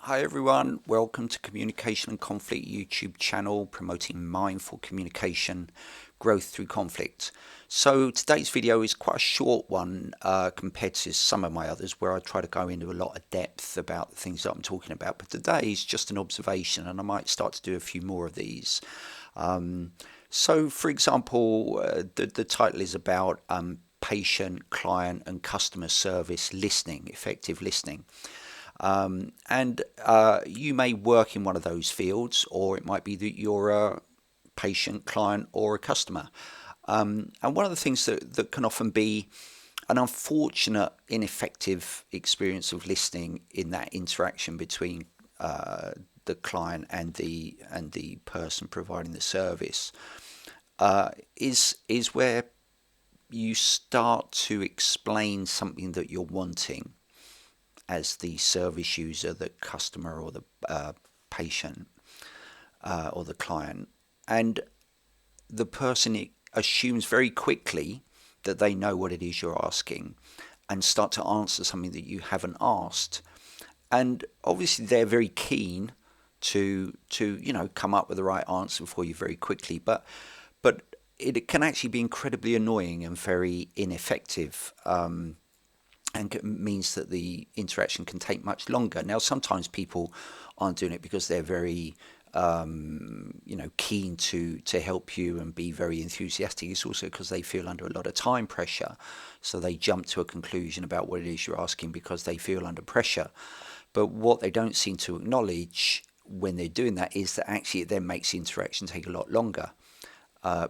Hi everyone, welcome to Communication and Conflict YouTube channel promoting mindful communication, growth through conflict. So today's video is quite a short one compared to some of my others where I try to go into a lot of depth about the things that I'm talking about. But today is just an observation and I might start to do a few more of these. So for example, the title is about patient, client and customer service listening, effective listening. And you may work in one of those fields, or it might be that you're a patient, client, or a customer. And one of the things that can often be an unfortunate, ineffective experience of listening in that interaction between the client and the person providing the service is where you start to explain something that you're wanting as the service user, the customer, or the patient, or the client. And the person assumes very quickly that they know what it is you're asking and start to answer something that you haven't asked. And obviously they're very keen to come up with the right answer for you very quickly, but it can actually be incredibly annoying and very ineffective. And means that the interaction can take much longer. Now, sometimes people aren't doing it because they're very, keen to help you and be very enthusiastic. It's also because they feel under a lot of time pressure, so they jump to a conclusion about what it is you're asking because they feel under pressure. But what they don't seem to acknowledge when they're doing that is that actually it then makes the interaction take a lot longer.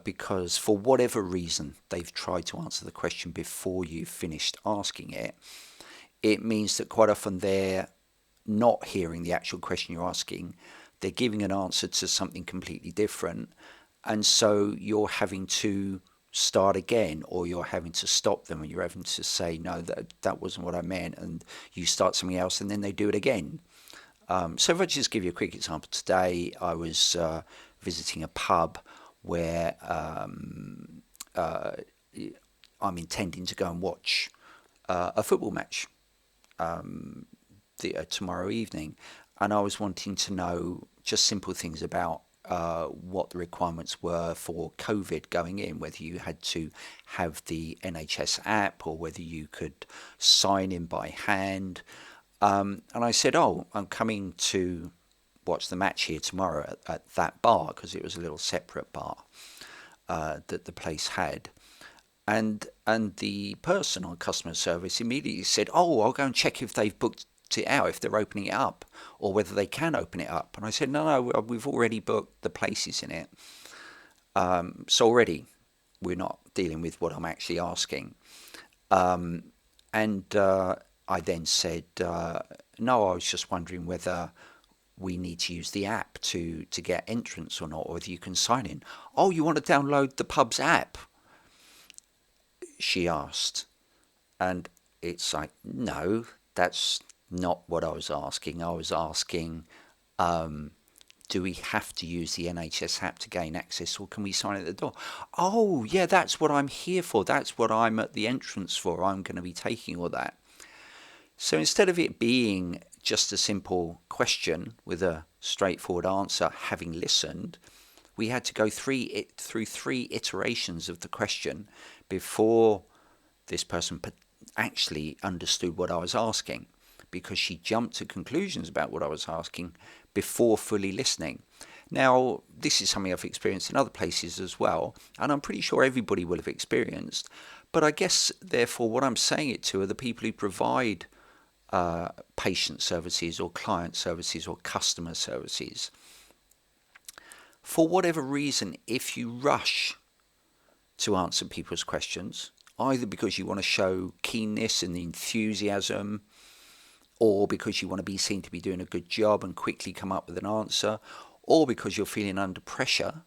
Because for whatever reason they've tried to answer the question before you've finished asking it, it means that quite often they're not hearing the actual question you're asking. They're giving an answer to something completely different. And so you're having to start again, or you're having to stop them, and you're having to say, no, that wasn't what I meant. And you start something else, and then they do it again. So if I just give you a quick example, today I was visiting a pub where I'm intending to go and watch a football match tomorrow evening, and I was wanting to know just simple things about what the requirements were for COVID going in, whether you had to have the NHS app or whether you could sign in by hand. And I said, oh, I'm coming to watch the match here tomorrow at that bar, because it was a little separate bar that the place had. And the person on customer service immediately said, oh, I'll go and check if they've booked it out, if they're opening it up, or whether they can open it up. And I said, no, we've already booked the places in it. So already we're not dealing with what I'm actually asking. And I then said, no, I was just wondering whether we need to use the app to get entrance or not, or whether you can sign in. Oh, you want to download the pub's app? She asked. And it's like, no, that's not what I was asking. I was asking, do we have to use the NHS app to gain access, or can we sign at the door? Oh, yeah, that's what I'm here for. That's what I'm at the entrance for. I'm going to be taking all that. So instead of it being just a simple question with a straightforward answer, having listened, we had to go through three iterations of the question before this person actually understood what I was asking, because she jumped to conclusions about what I was asking before fully listening. Now, this is something I've experienced in other places as well, and I'm pretty sure everybody will have experienced. But I guess, therefore, what I'm saying it to are the people who provide patient services or client services or customer services. For whatever reason, if you rush to answer people's questions, either because you want to show keenness and enthusiasm, or because you want to be seen to be doing a good job and quickly come up with an answer, or because you're feeling under pressure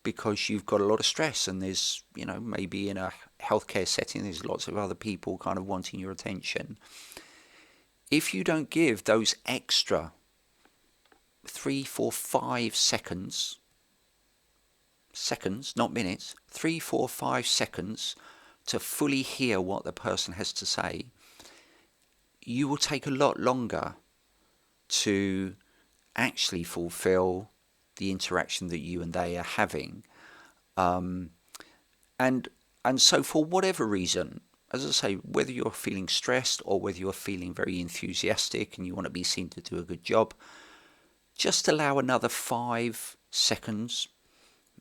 because you've got a lot of stress and there's, maybe in a healthcare setting, there's lots of other people kind of wanting your attention. If you don't give those extra 3, 4, 5 seconds, not minutes, 3, 4, 5 seconds to fully hear what the person has to say, you will take a lot longer to actually fulfill the interaction that you and they are having. Um, and and so for whatever reason, as I say, whether you're feeling stressed or whether you're feeling very enthusiastic and you want to be seen to do a good job, just allow another 5 seconds,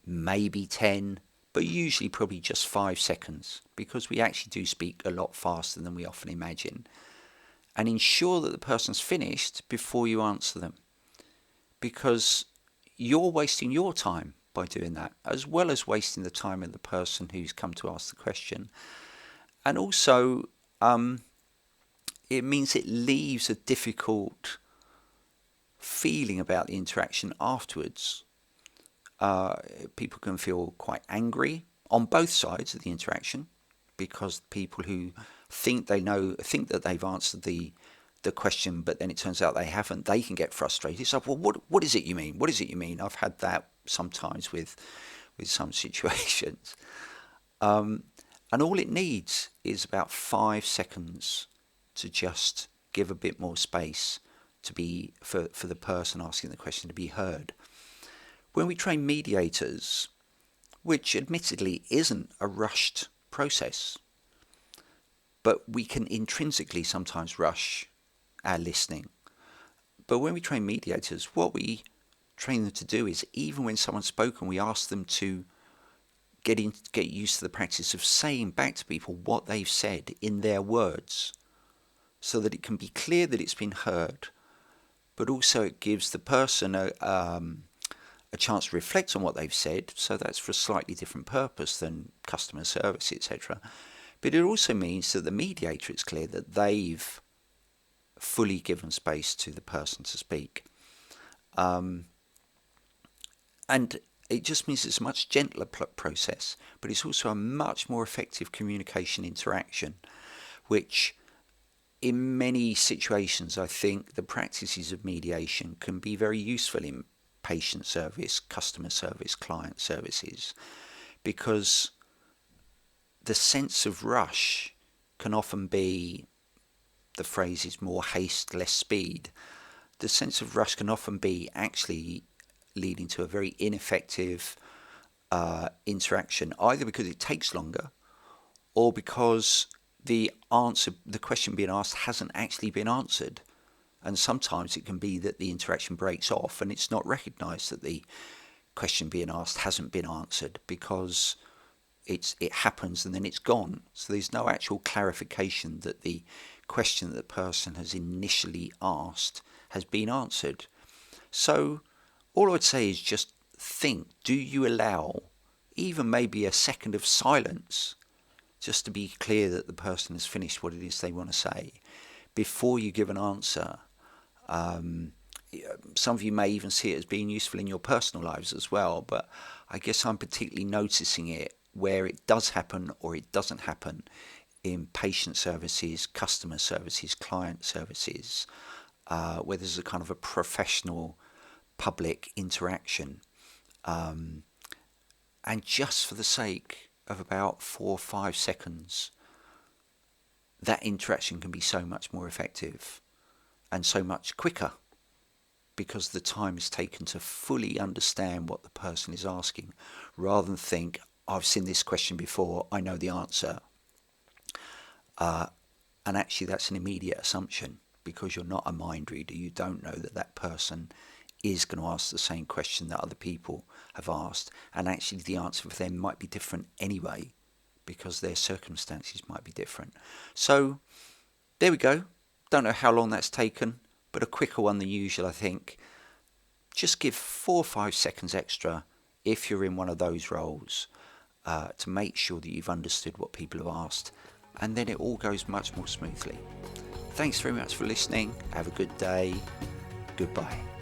maybe 10, but usually probably just 5 seconds, because we actually do speak a lot faster than we often imagine. And ensure that the person's finished before you answer them, because you're wasting your time by doing that, as well as wasting the time of the person who's come to ask the question. And also, it means it leaves a difficult feeling about the interaction afterwards. People can feel quite angry on both sides of the interaction, because people who think that they've answered the question, but then it turns out they haven't, they can get frustrated. It's like, well, what is it you mean? What is it you mean? I've had that sometimes with some situations. And all it needs is about 5 seconds to just give a bit more space to be for the person asking the question to be heard. When we train mediators, which admittedly isn't a rushed process, but we can intrinsically sometimes rush our listening. But when we train mediators, what we train them to do is, even when someone's spoken, we ask them to get used to the practice of saying back to people what they've said in their words, so that it can be clear that it's been heard, but also it gives the person a chance to reflect on what they've said. So that's for a slightly different purpose than customer service, etc. But it also means that the mediator, it's clear that they've fully given space to the person to speak. And it just means it's a much gentler process, but it's also a much more effective communication interaction, which in many situations, I think the practices of mediation can be very useful in patient service, customer service, client services, because the sense of rush can often be, the phrase is more haste, less speed. The sense of rush can often be actually leading to a very ineffective interaction, either because it takes longer or because the question being asked hasn't actually been answered. And sometimes it can be that the interaction breaks off and it's not recognised that the question being asked hasn't been answered, because it happens and then it's gone. So there's no actual clarification that the question that the person has initially asked has been answered. So all I would say is just think, do you allow even maybe a second of silence, just to be clear that the person has finished what it is they want to say, before you give an answer? Some of you may even see it as being useful in your personal lives as well, but I guess I'm particularly noticing it where it does happen or it doesn't happen in patient services, customer services, client services, where there's a kind of a professional public interaction. And just for the sake of about 4 or 5 seconds, that interaction can be so much more effective and so much quicker, because the time is taken to fully understand what the person is asking, rather than think, I've seen this question before, I know the answer. And actually that's an immediate assumption, because you're not a mind reader. You don't know that that person is going to ask the same question that other people have asked, and actually the answer for them might be different anyway, because their circumstances might be different. So there we go. Don't know how long that's taken, but a quicker one than usual, I think. Just give 4 or 5 seconds extra if you're in one of those roles, to make sure that you've understood what people have asked, and then it all goes much more smoothly. Thanks very much for listening. Have a good day. Goodbye.